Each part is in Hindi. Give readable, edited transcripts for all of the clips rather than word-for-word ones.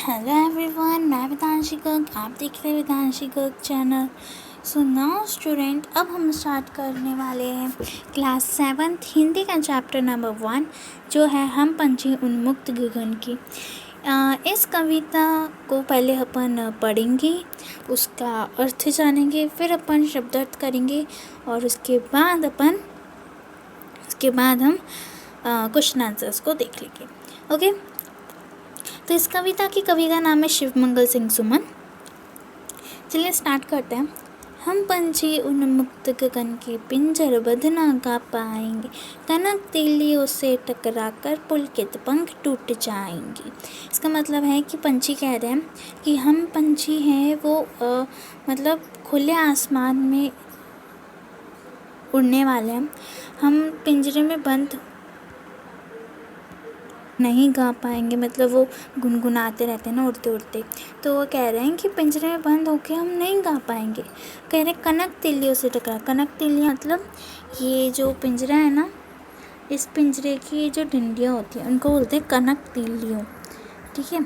हेलो एवरीवन, मैं वेदांशी गर्ग, आप देख रहे हैं Vedanshi Garg channel. So now student, अब हम स्टार्ट करने वाले हैं क्लास 7 हिंदी का चैप्टर नंबर 1 जो है हम पंछी उन्मुक्त गगन की। इस कविता को पहले अपन पढ़ेंगे, उसका अर्थ जानेंगे, फिर अपन शब्दार्थ करेंगे और उसके बाद हम क्वेश्चन आंसर्स को देख लेंगे। ओके, तो इस कविता की कवि का नाम है शिवमंगल सिंह सुमन। चलिए स्टार्ट करते हैं। हम पंछी उन्मुक्त गगन के पिंजर बंद ना गा पाएंगे, कनक तीलियों से टकराकर पुलकित पंख टूट जाएंगे। इसका मतलब है कि पंछी कह रहे हैं कि हम पंछी हैं वो मतलब खुले आसमान में उड़ने वाले हैं। हम पिंजरे में बंद नहीं गा पाएंगे, मतलब वो गुनगुनाते रहते हैं ना उड़ते उड़ते। तो वो कह रहे हैं कि पिंजरे में बंद होके हम नहीं गा पाएंगे। कह रहे कनक तिल्लियों से टकरा। कनक तिल्ली मतलब ये जो पिंजरा है ना, इस पिंजरे की जो डंडियाँ होती हैं उनको बोलते हैं कनक तिल्लियों। ठीक है,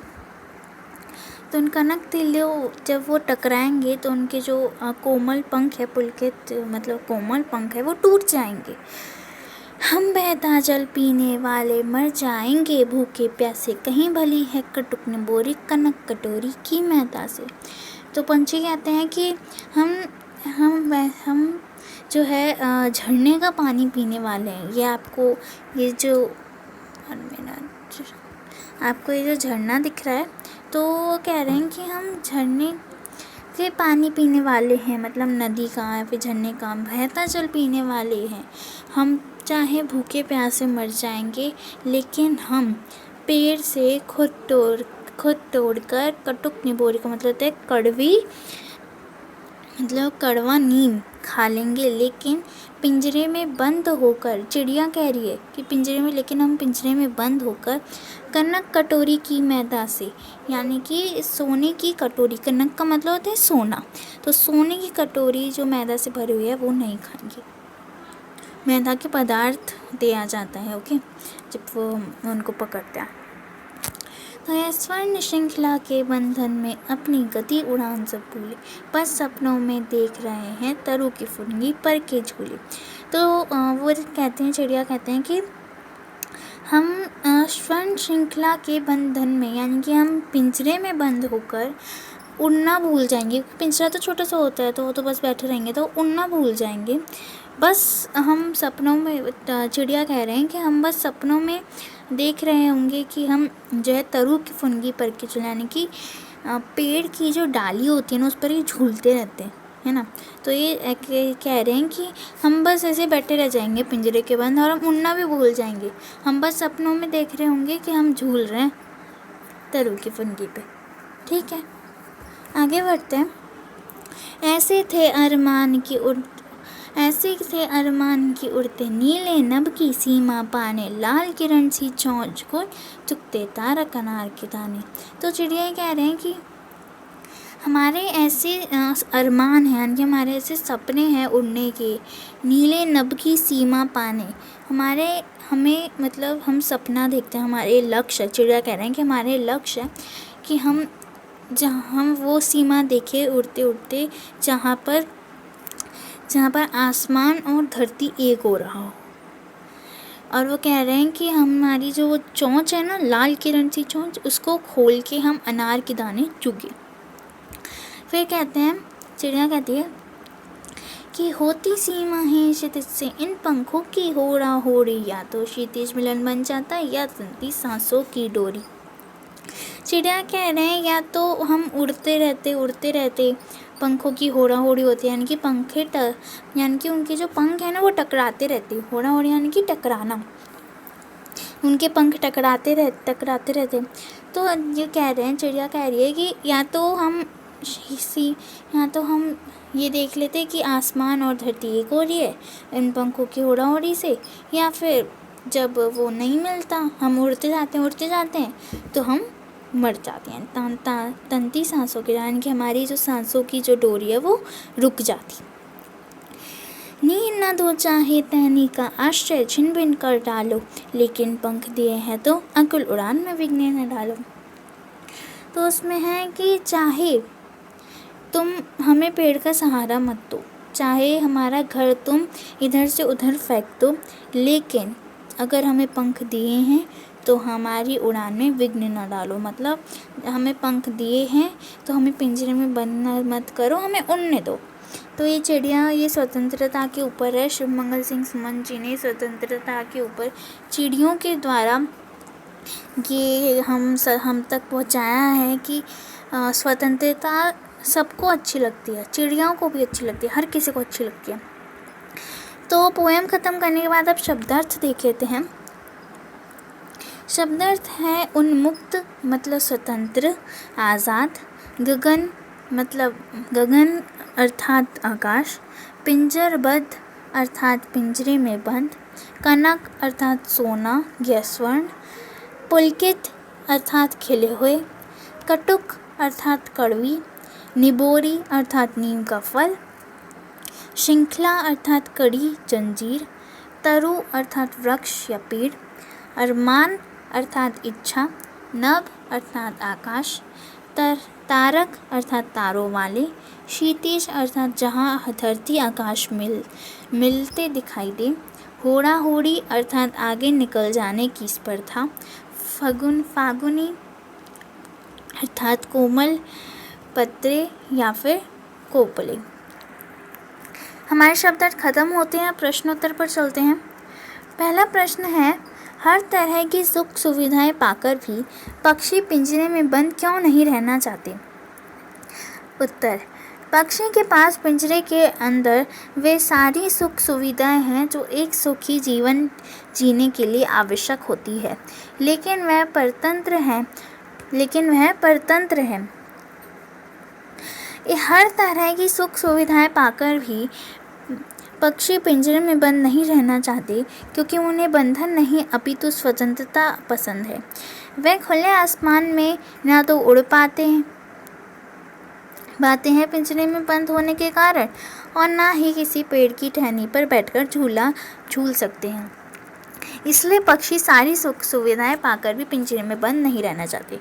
तो उन कनक तिल्लियों जब वो टकराएंगे तो उनके जो कोमल पंख है, पुलकित मतलब कोमल पंख है, वो टूट जाएंगे। हम बहता जल पीने वाले मर जाएंगे भूखे प्यासे, कहीं भली है कटुक न बोरी कनक कटोरी की मेहता से। तो पंछी कहते हैं कि हम जो है झरने का पानी पीने वाले हैं। ये जो झरना दिख रहा है, तो वो कह रहे हैं कि हम झरने के पानी पीने वाले हैं, मतलब नदी का या फिर झरने का बहता जल पीने वाले हैं। हम चाहे भूखे प्यासे मर जाएंगे, लेकिन हम पेड़ से खुद तोड़कर कटुक निबोरी का मतलब है कड़वी, मतलब कड़वा नीम खा लेंगे। लेकिन पिंजरे में बंद होकर, चिड़िया कह रही है कि हम पिंजरे में बंद होकर कनक कटोरी की मैदा से, यानी कि सोने की कटोरी, कनक का मतलब होता है सोना, तो सोने की कटोरी जो मैदा से भरी हुई है वो नहीं खाएंगे। मैदा के पदार्थ दिया जाता है ओके, जब वो उनको पकड़ता है। तो यह स्वर्ण श्रृंखला के बंधन में अपनी गति उड़ान सब भूले, पर सपनों में देख रहे हैं तरु की फुनगी पर के झूले। तो वो कहते हैं, चिड़िया कहते हैं कि हम स्वर्ण श्रृंखला के बंधन में, यानी कि हम पिंजरे में बंद होकर उड़ना भूल जाएंगे। पिंजरा तो छोटा सा होता है, तो वो तो बस बैठे रहेंगे, तो उड़ना भूल जाएंगे। बस हम सपनों में, चिड़िया कह रहे हैं कि हम बस सपनों में देख रहे होंगे कि हम जो है तरु की फुनगी पर के झूले, यानी कि पेड़ की जो डाली होती है ना, उस पर ही झूलते रहते हैं, है ना। तो ये कह रहे हैं कि हम बस ऐसे बैठे रह जाएंगे पिंजरे के बंद, और हम उड़ना भी भूल जाएंगे। हम बस सपनों में देख रहे होंगे कि हम झूल रहे हैं तरु की फुनगी पे। ठीक है, आगे बढ़ते हैं। ऐसे थे अरमान की उड़ते नीले नभ की सीमा पाने, लाल किरण सी चोंच को चुगते तारा कनार के दाने। तो चिड़िया कह रहे हैं कि हमारे ऐसे अरमान हैं, यानी कि हमारे ऐसे सपने हैं उड़ने के, नीले नभ की सीमा पाने, हमें मतलब हम सपना देखते हैं, हमारे लक्ष्य, चिड़िया कह रहे हैं कि हमारे लक्ष्य है कि हम वो सीमा देखे उड़ते उड़ते जहाँ पर आसमान और धरती एक हो रहा हो। और वो कह रहे हैं कि हमारी जो चोंच है ना, लाल किरण सी चोंच, उसको खोल के हम अनार के दाने चुगे। फिर कहते हैं, चिड़िया कहती है कि होती सीमा है क्षितिज से इन पंखों की होड़ा होड़ी, या तो क्षितिज मिलन बन जाता है या तंती सांसों की डोरी। चिड़िया कह रहे हैं या तो हम उड़ते रहते पंखों की होड़ा होड़ी होती है, यानी कि यानी कि उनके जो पंख है ना वो टकराते रहते, होड़ा होड़ी यानी कि टकराना, उनके पंख टकराते रहते। तो ये कह रहे हैं, चिड़िया कह रही है कि या तो हम ये देख लेते कि आसमान और धरती एक हो रही है इन पंखों की होड़ा होड़ी से, या फिर जब वो नहीं मिलता, हम उड़ते जाते हैं तो हम मर जाते हैं, तंती सांसों के, यानी कि हमारी जो सांसों की जो डोरी है वो रुक जाती। नींद न दो चाहे तहनी का आश्रय छिन भिन कर डालो, लेकिन पंख दिए हैं तो अकुल उड़ान में विघ्न न डालो। तो उसमें है कि चाहे तुम हमें पेड़ का सहारा मत दो, चाहे हमारा घर तुम इधर से उधर फेंक दो, लेकिन अगर हमें पंख दिए हैं तो हमारी उड़ान में विघ्न न डालो। मतलब हमें पंख दिए हैं तो हमें पिंजरे में बंद मत करो, हमें उड़ने दो। तो ये चिड़िया ये स्वतंत्रता के ऊपर है। शिवमंगल सिंह सुमन जी ने स्वतंत्रता के ऊपर चिड़ियों के द्वारा ये हम तक पहुंचाया है कि स्वतंत्रता सबको अच्छी लगती है, चिड़ियाओं को भी अच्छी लगती है, हर किसी को अच्छी लगती है। तो पोएम ख़त्म करने के बाद अब शब्दार्थ देख लेते हैं। शब्दार्थ है उन्मुक्त मतलब स्वतंत्र, आज़ाद, गगन मतलब गगन अर्थात आकाश, पिंजरबद्ध अर्थात पिंजरे में बंद, कनक अर्थात सोना या स्वर्ण, पुलकित अर्थात खिले हुए, कटुक अर्थात कड़वी, निबोरी अर्थात नीम का फल, श्रृंखला अर्थात कड़ी जंजीर, तरु अर्थात वृक्ष या पेड़, अरमान अर्थात इच्छा, नभ अर्थात आकाश, तारक अर्थात तारों वाले, क्षितिज अर्थात जहाँ धरती आकाश मिलते दिखाई दे, होड़ा होड़ी अर्थात आगे निकल जाने की स्पर्धा, फागुनी अर्थात कोमल पत्रे या फिर कोपले। हमारे शब्दार्थ खत्म होते हैं। प्रश्नोत्तर पर चलते हैं। पहला प्रश्न है, हर तरह की सुख सुविधाएं पाकर भी पक्षी पिंजरे में बंद क्यों नहीं रहना चाहते? उत्तर, पक्षी के पास पिंजरे के अंदर वे सारी सुख सुविधाएं हैं जो एक सुखी जीवन जीने के लिए आवश्यक होती है, लेकिन वह परतंत्र है। हर तरह की सुख सुविधाएं पाकर भी पक्षी पिंजरे में बंद नहीं रहना चाहते, क्योंकि उन्हें बंधन नहीं अपितु स्वतंत्रता पसंद है। वे खुले आसमान में ना तो उड़ पाते हैं पिंजरे में बंद होने के कारण, और ना ही किसी पेड़ की टहनी पर बैठकर झूला झूल सकते हैं। इसलिए पक्षी सारी सुख सुविधाएं पाकर भी पिंजरे में बंद नहीं रहना चाहते।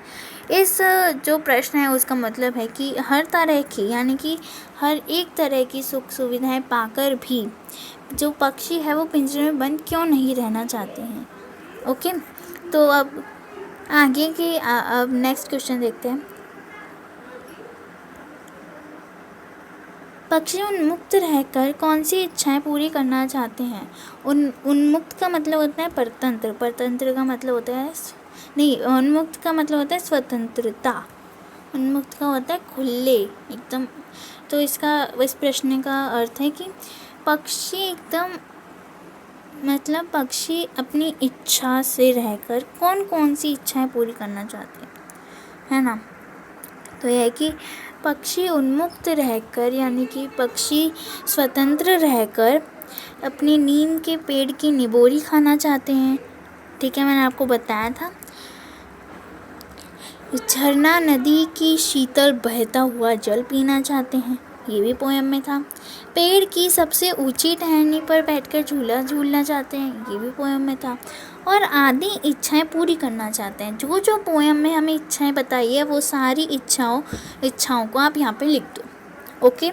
इस जो प्रश्न है उसका मतलब है कि हर तरह की यानी कि हर एक तरह की सुख सुविधाएं पाकर भी जो पक्षी है वो पिंजरे में बंद क्यों नहीं रहना चाहते हैं। ओके, तो अब आगे के अब नेक्स्ट क्वेश्चन देखते हैं। पक्षी उन्मुक्त रहकर कौन सी इच्छाएं पूरी करना चाहते हैं? उन्मुक्त का मतलब होता है परतंत्र का मतलब होता है उन्मुक्त का मतलब होता है स्वतंत्रता, उन्मुक्त का होता है खुले एकदम। तो इस प्रश्न का अर्थ है कि पक्षी एकदम मतलब पक्षी अपनी इच्छा से रहकर कौन सी इच्छाएं पूरी करना चाहते हैं, है ना। तो यह है कि पक्षी उन्मुक्त रहकर यानी कि पक्षी स्वतंत्र रहकर अपनी नीम के पेड़ की निबोरी खाना चाहते हैं। ठीक है, मैंने आपको बताया था। झरना नदी की शीतल बहता हुआ जल पीना चाहते हैं, ये भी पोएम में था। पेड़ की सबसे ऊंची टहनी पर बैठकर झूला झूलना चाहते हैं, ये भी पोएम में था। और आदि इच्छाएं पूरी करना चाहते हैं। जो पोएम में हमें इच्छाएं बताई है वो सारी इच्छाओं को आप यहाँ पे लिख दो। ओके,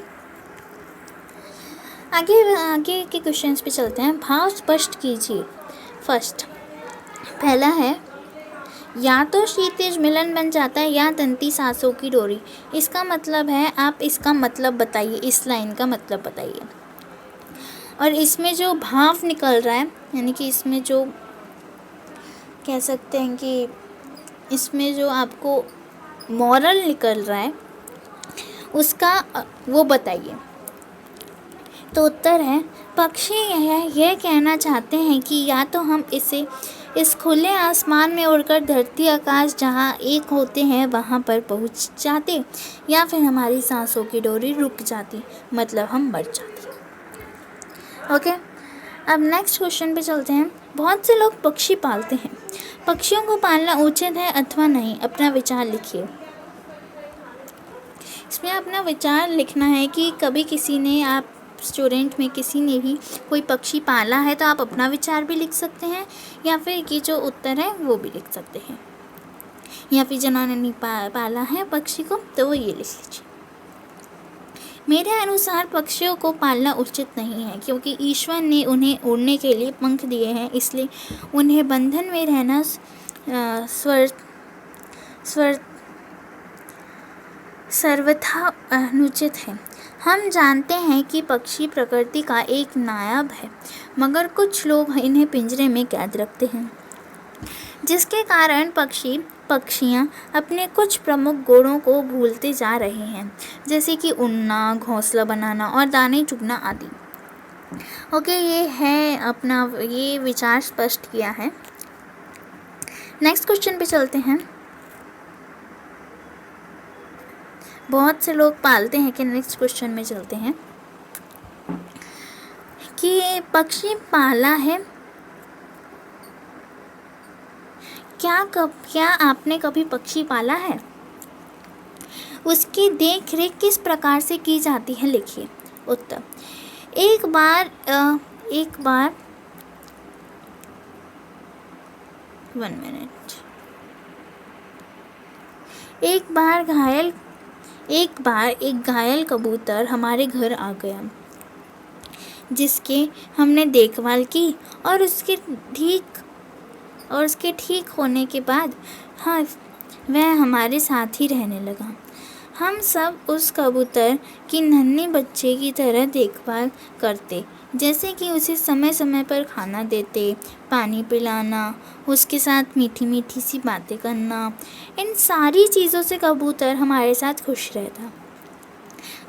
आगे के क्वेश्चंस पे चलते हैं। भाव स्पष्ट कीजिए। फर्स्ट पहला है, या तो क्षितिज मिलन बन जाता है या तंती सांसों की डोरी। इसका मतलब है, आप इसका मतलब बताइए, इस लाइन का मतलब बताइए। और इसमें जो भाव निकल रहा है यानी कि इसमें जो कह सकते हैं कि इसमें जो आपको मॉरल निकल रहा है उसका वो बताइए। तो उत्तर है, पक्षी यह कहना चाहते हैं कि या तो हम इस खुले आसमान में उड़कर धरती आकाश जहाँ एक होते हैं वहाँ पर पहुँच जाते, या फिर हमारी सांसों की डोरी रुक जाती, मतलब हम मर जाते। ओके, अब नेक्स्ट क्वेश्चन पे चलते हैं। बहुत से लोग पक्षी पालते हैं, पक्षियों को पालना उचित है अथवा नहीं? अपना विचार लिखिए। इसमें अपना विचार लिखना है कि कभी किसी ने, आप स्टूडेंट में किसी ने भी कोई पक्षी पाला है तो आप अपना विचार भी लिख सकते हैं, या फिर कि जो उत्तर है वो भी लिख सकते हैं। या फिर जिन्होंने नहीं पाला है पक्षी को, तो वो ये लिख लीजिए। मेरे अनुसार पक्षियों को पालना उचित नहीं है, क्योंकि ईश्वर ने उन्हें उड़ने के लिए पंख दिए हैं, इसलिए उन्हें बंधन में रहना सर्वथा अनुचित है। हम जानते हैं कि पक्षी प्रकृति का एक नायब है, मगर कुछ लोग इन्हें पिंजरे में कैद रखते हैं, जिसके कारण पक्षियाँ अपने कुछ प्रमुख गुणों को भूलते जा रहे हैं, जैसे कि उड़ना, घोंसला बनाना और दाने चुगना आदि। ओके, ये है अपना ये विचार स्पष्ट किया है। नेक्स्ट क्वेश्चन पे चलते हैं। बहुत से लोग पालते हैं कि नेक्स्ट क्वेश्चन में चलते हैं कि पक्षी पाला है, क्या आपने कभी पक्षी पाला है? उसकी देख रेख किस प्रकार से की जाती है, लिखिए। उत्तर, एक बार 1 मिनट। एक बार एक घायल कबूतर हमारे घर आ गया, जिसके हमने देखभाल की और उसके ठीक होने के बाद वह हमारे साथ ही रहने लगा। हम सब उस कबूतर की नन्हे बच्चे की तरह देखभाल करते, जैसे कि उसे समय समय पर खाना देते, पानी पिलाना, उसके साथ मीठी मीठी सी बातें करना। इन सारी चीज़ों से कबूतर हमारे साथ खुश रहता।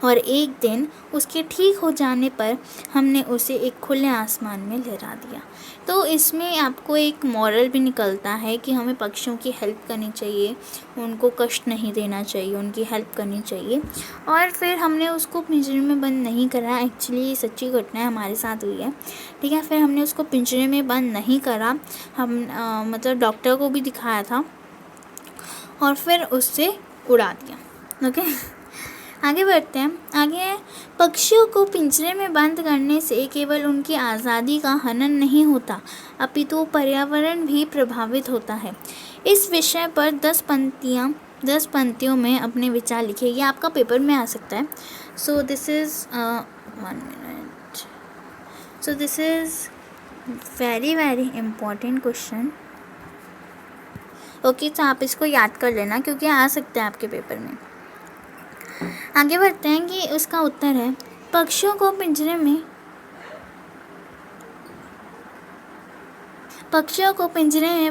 और एक दिन उसके ठीक हो जाने पर हमने उसे एक खुले आसमान में लहरा दिया। तो इसमें आपको एक मॉरल भी निकलता है कि हमें पक्षियों की हेल्प करनी चाहिए, उनको कष्ट नहीं देना चाहिए, उनकी हेल्प करनी चाहिए। और फिर हमने उसको पिंजरे में बंद नहीं करा। एक्चुअली ये सच्ची घटना हमारे साथ हुई है, ठीक है। फिर हमने उसको पिंजरे में बंद नहीं करा, हम मतलब डॉक्टर को भी दिखाया था और फिर उससे उड़ा दिया। ओके, आगे बढ़ते हैं। आगे है, पक्षियों को पिंजरे में बंद करने से केवल उनकी आज़ादी का हनन नहीं होता, अपितु पर्यावरण भी प्रभावित होता है। इस विषय पर 10 पंक्तियों में अपने विचार लिखिए। ये आपका पेपर में आ सकता है। So this is 1 minute. So this is very very important question. Okay, तो आप इसको याद कर लेना क्योंकि आ सकता है आपके पेपर में। आगे बढ़ते हैं कि उसका उत्तर है, पक्षियों को पिंजरे में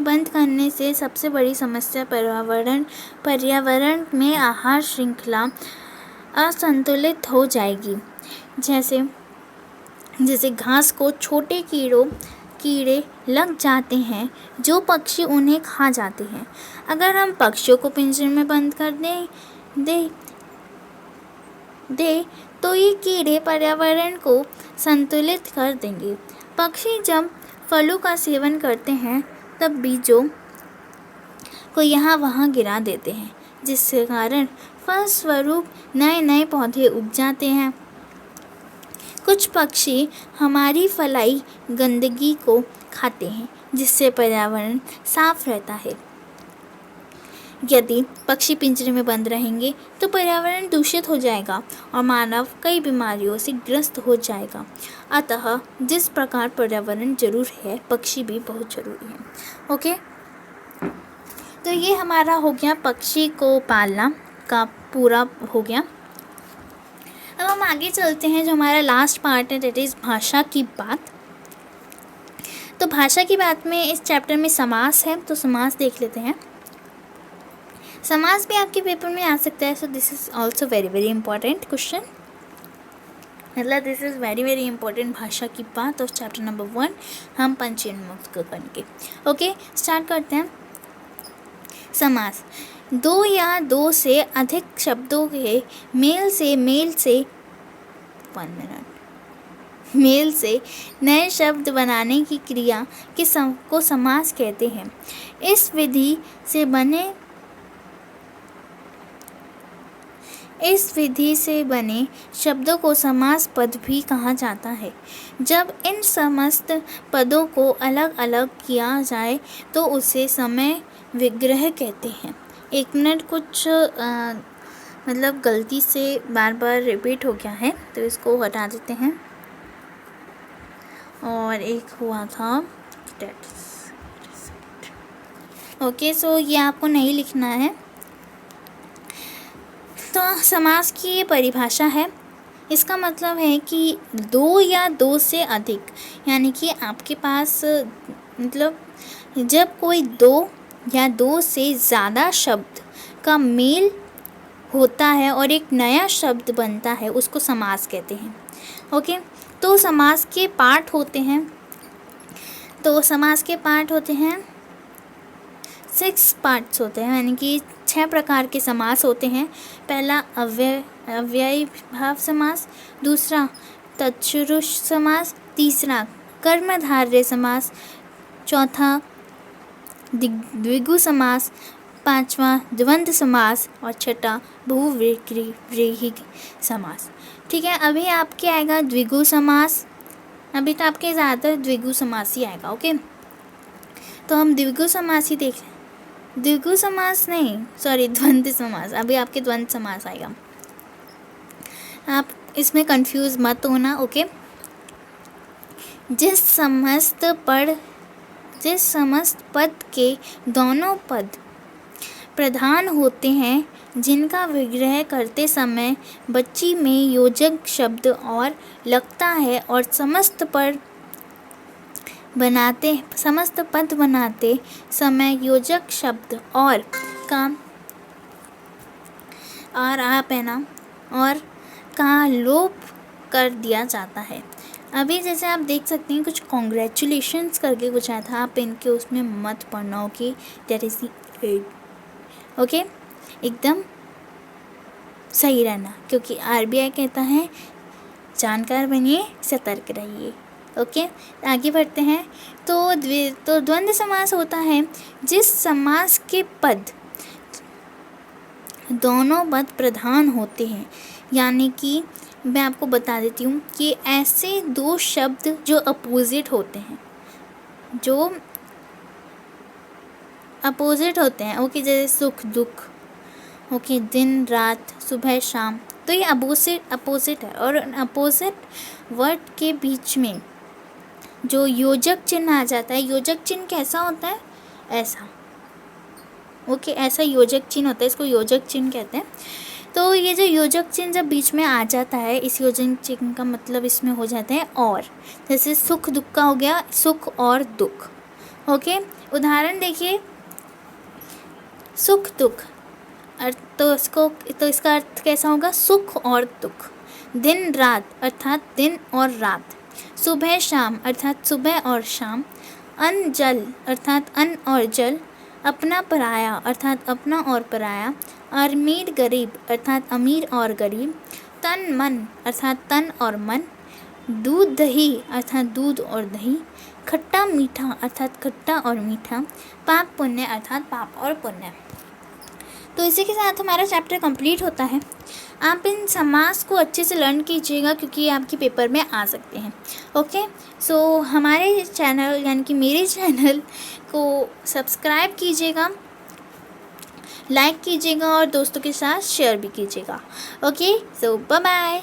बंद करने से सबसे बड़ी समस्या पर्यावरण में आहार श्रृंखला असंतुलित हो जाएगी। जैसे घास को छोटे कीड़े लग जाते हैं, जो पक्षी उन्हें खा जाते हैं। अगर हम पक्षियों को पिंजरे में बंद कर दे तो ये कीड़े पर्यावरण को संतुलित कर देंगे। पक्षी जब फलों का सेवन करते हैं तब बीजों को यहाँ वहाँ गिरा देते हैं, जिसके कारण फलस्वरूप नए पौधे उग जाते हैं। कुछ पक्षी हमारी फलाई गंदगी को खाते हैं, जिससे पर्यावरण साफ रहता है। यदि पक्षी पिंजरे में बंद रहेंगे तो पर्यावरण दूषित हो जाएगा और मानव कई बीमारियों से ग्रस्त हो जाएगा। अतः जिस प्रकार पर्यावरण जरूर है, पक्षी भी बहुत ज़रूरी है। ओके, तो ये हमारा हो गया पक्षी को पालना का पूरा हो गया। अब हम आगे चलते हैं, जो हमारा लास्ट पार्ट है, दैट इज़ भाषा की बात। तो भाषा की बात में इस चैप्टर में समास है, तो समास देख लेते हैं। समास भी आपके पेपर में आ सकता है। So this is also very very important question, मतलब this is very very important भाषा की बात और चैप्टर नंबर 1 हम पंचेंद्रिय करके। ओके, स्टार्ट करते हैं। समास, 2 या 2 से अधिक शब्दों के मेल से नए शब्द बनाने की क्रिया को समास कहते हैं। इस विधि से बने शब्दों को समास पद भी कहा जाता है। जब इन समस्त पदों को अलग अलग किया जाए तो उसे समय विग्रह कहते हैं। 1 मिनट कुछ मतलब गलती से बार बार रिपीट हो गया है, तो इसको हटा देते हैं। और एक हुआ था ओके, सो ये आपको नहीं लिखना है। तो समास की ये परिभाषा है। इसका मतलब है कि 2 या 2 से अधिक, यानी कि आपके पास मतलब जब कोई 2 या 2 से ज़्यादा शब्द का मेल होता है और एक नया शब्द बनता है, उसको समास कहते हैं। ओके, तो समास के पार्ट होते हैं। 6 पार्ट्स होते हैं, यानी कि 6 प्रकार के समास होते हैं। पहला अव्ययी भाव समास, दूसरा तत्पुरुष समास, तीसरा कर्मधारय समास, चौथा द्विगु समास, पांचवा द्वंद्व समास और छठा बहुव्रीहि समास। ठीक है, अभी आपके आएगा द्विगु समास। अभी तो आपके ज़्यादातर द्विगु समास ही आएगा। ओके, तो हम द्विगु समास ही देख, द्विगु समास नहीं, सॉरी, द्वंद्व समास। अभी आपके द्वंद्व समास आएगा, आप इसमें कंफ्यूज मत होना। ओके, जिस समस्त पद के दोनों पद प्रधान होते हैं, जिनका विग्रह करते समय बच्ची में योजक शब्द और लगता है और समस्त पद बनाते समय योजक शब्द और का लोप कर दिया जाता है। अभी जैसे आप देख सकते हैं, कुछ कॉन्ग्रेचुलेशंस करके कुछ आया था, आप इनके उसमें मत पढ़ना। Okay, that is the okay, एकदम सही रहना, क्योंकि आरबीआई कहता है जानकार बनिए, सतर्क रहिए। ओके, आगे बढ़ते हैं। तो द्वंद्व समास होता है जिस समास के पद दोनों पद प्रधान होते हैं, यानी कि मैं आपको बता देती हूँ कि ऐसे 2 शब्द जो अपोजिट होते हैं, ओके, जैसे सुख दुख, ओके, दिन रात, सुबह शाम, तो ये अपोजिट है। और अपोजिट वर्ड के बीच में जो योजक चिन्ह आ जाता है, योजक चिन्ह कैसा होता है, ऐसा। ओके, ऐसा योजक चिन्ह होता है, इसको योजक चिन्ह कहते हैं। तो ये जो योजक चिन्ह जब बीच में आ जाता है, इस योजक चिन्ह का मतलब इसमें हो जाते हैं और, जैसे सुख दुख का हो गया सुख और दुख। ओके, उदाहरण देखिए, सुख दुख, तो इसका अर्थ कैसा होगा, सुख और दुख। दिन रात अर्थात दिन और रात, सुबह शाम अर्थात सुबह और शाम, अन्न जल अर्थात अन्न और जल, अपना पराया अर्थात अपना और पराया, अमीर गरीब अर्थात अमीर और गरीब, तन मन अर्थात तन और मन, दूध दही अर्थात दूध और दही, खट्टा मीठा अर्थात खट्टा और मीठा, पाप पुण्य अर्थात पाप और पुण्य। तो इसी के साथ हमारा चैप्टर कंप्लीट होता है। आप इन समास को अच्छे से लर्न कीजिएगा, क्योंकि ये आपके पेपर में आ सकते हैं। ओके, सो हमारे चैनल यानी कि मेरे चैनल को सब्सक्राइब कीजिएगा, लाइक कीजिएगा और दोस्तों के साथ शेयर भी कीजिएगा। ओके, सो बाय बाय।